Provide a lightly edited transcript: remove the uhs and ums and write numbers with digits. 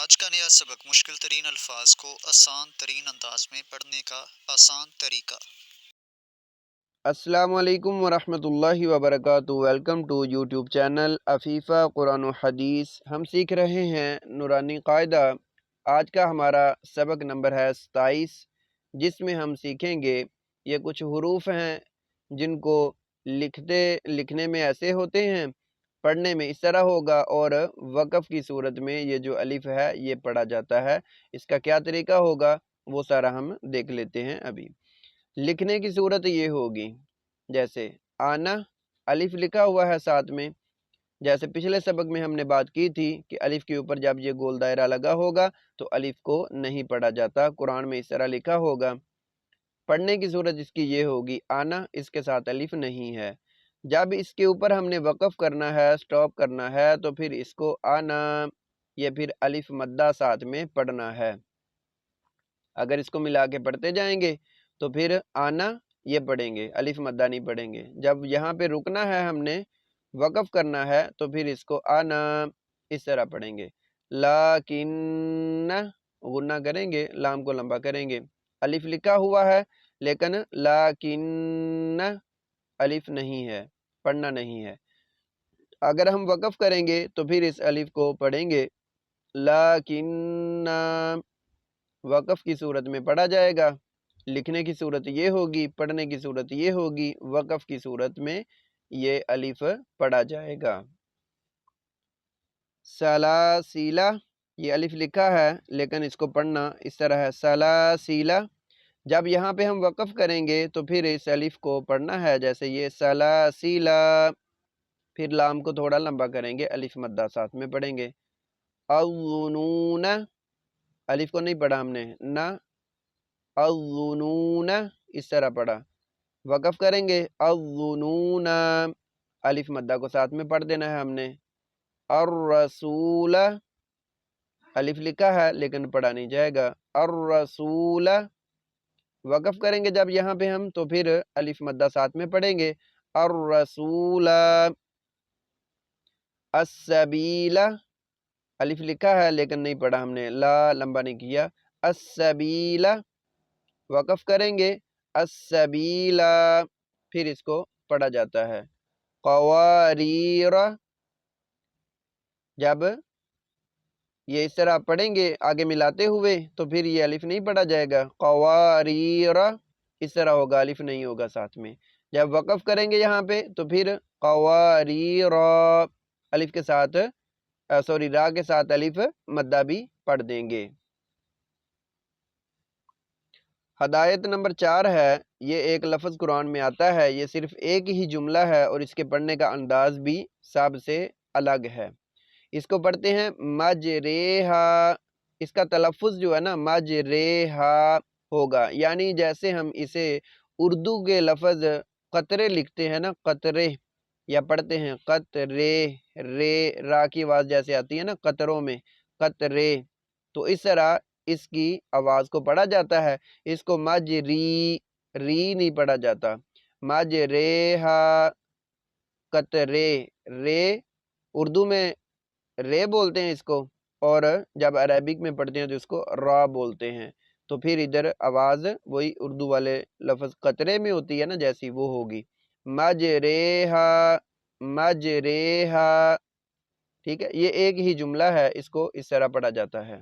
آج کا نیا سبق مشکل ترین الفاظ کو آسان ترین انداز میں پڑھنے کا آسان طریقہ۔ السلام علیکم ورحمۃ اللہ وبرکاتہ۔ Welcome to YouTube channel Afifa Quran و حدیث۔ ہم سیکھ رہے ہیں نورانی قاعدہ۔ آج کا ہمارا سبق نمبر ہے 27، جس میں ہم سیکھیں گے یہ کچھ حروف ہیں جن کو لکھنے میں ایسے ہوتے ہیں، پڑھنے میں اس طرح ہوگا، اور وقف کی صورت میں یہ جو الف ہے یہ پڑھا جاتا ہے۔ اس کا کیا طریقہ ہوگا وہ سارا ہم دیکھ لیتے ہیں ابھی۔ لکھنے کی صورت یہ ہوگی، جیسے آنا الف لکھا ہوا ہے ساتھ میں، جیسے پچھلے سبق میں ہم نے بات کی تھی کہ الف کے اوپر جب یہ گول دائرہ لگا ہوگا تو الف کو نہیں پڑھا جاتا، قرآن میں اس طرح لکھا ہوگا۔ پڑھنے کی صورت اس کی یہ ہوگی، آنا اس کے ساتھ الف نہیں ہے، جب اس کے اوپر ہم نے وقف کرنا ہے، سٹاپ کرنا ہے، تو پھر اس کو آنا، یہ پھر الف مدہ ساتھ میں پڑھنا ہے۔ اگر اس کو ملا کے پڑھتے جائیں گے تو پھر آنا یہ پڑھیں گے، الف مدہ نہیں پڑھیں گے۔ جب یہاں پہ رکنا ہے، ہم نے وقف کرنا ہے، تو پھر اس کو آنا اس طرح پڑھیں گے۔ لیکن غنہ کریں گے، لام کو لمبا کریں گے۔ الف لکھا ہوا ہے لیکن لیکن الف نہیں ہے، پڑھنا نہیں ہے۔ اگر ہم وقف کریں گے تو پھر اس الف کو پڑھیں گے لیکن، وقف کی صورت میں پڑھا جائے گا۔ لکھنے کی صورت یہ ہوگی، پڑھنے کی صورت یہ ہوگی، وقف کی صورت میں یہ الف پڑھا جائے گا۔ سلاسیلہ، یہ الف لکھا ہے لیکن اس کو پڑھنا اس طرح ہے، سلاسیلہ۔ جب یہاں پہ ہم وقف کریں گے تو پھر اس الف کو پڑھنا ہے، جیسے یہ سلاسیلہ، پھر لام کو تھوڑا لمبا کریں گے، الف مدہ ساتھ میں پڑھیں گے۔ الظنون، الف کو نہیں پڑھا ہم نے، نہ الظنون اس طرح پڑھا۔ وقف کریں گے، الظنون، الف مدہ کو ساتھ میں پڑھ دینا ہے ہم نے۔ الرسول، الف لکھا ہے لیکن پڑھا نہیں جائے گا، الرسول۔ وقف کریں گے جب یہاں پہ ہم تو پھر الف مدہ ساتھ میں پڑھیں گے، الرسول۔ السبیل، الف لکھا ہے لیکن نہیں پڑھا ہم نے، لا لمبا نہیں کیا، السبیل۔ وقف کریں گے، السبیل، پھر اس کو پڑھا جاتا ہے۔ قواریر، جب یہ اس طرح پڑھیں گے آگے ملاتے ہوئے تو پھر یہ الف نہیں پڑھا جائے گا، قواریر اس طرح ہوگا، الف نہیں ہوگا ساتھ میں۔ جب وقف کریں گے یہاں پہ تو پھر قواریر، الف کے ساتھ را کے ساتھ الف مدہ بھی پڑھ دیں گے۔ ہدایت نمبر 4 ہے، یہ ایک لفظ قرآن میں آتا ہے، یہ صرف ایک ہی جملہ ہے اور اس کے پڑھنے کا انداز بھی سب سے الگ ہے۔ اس کو پڑھتے ہیں مجریہا، اس کا تلفظ جو ہے نا مجریہا ہوگا، یعنی جیسے ہم اسے اردو کے لفظ قطرے لکھتے ہیں نا، قطرے، یا پڑھتے ہیں قطرے، رے را کی آواز جیسے آتی ہے نا قطروں میں، قطرے، تو اس طرح اس کی آواز کو پڑھا جاتا ہے۔ اس کو مجری، ری نہیں پڑھا جاتا، مجریہا، قطرے، رے، اردو میں رے بولتے ہیں اس کو، اور جب عربک میں پڑھتے ہیں تو اس کو را بولتے ہیں، تو پھر ادھر آواز وہی اردو والے لفظ قطرے میں ہوتی ہے نا جیسی، وہ ہوگی مجریہا، مجریہا، ٹھیک ہے۔ یہ ایک ہی جملہ ہے، اس کو اس طرح پڑھا جاتا ہے۔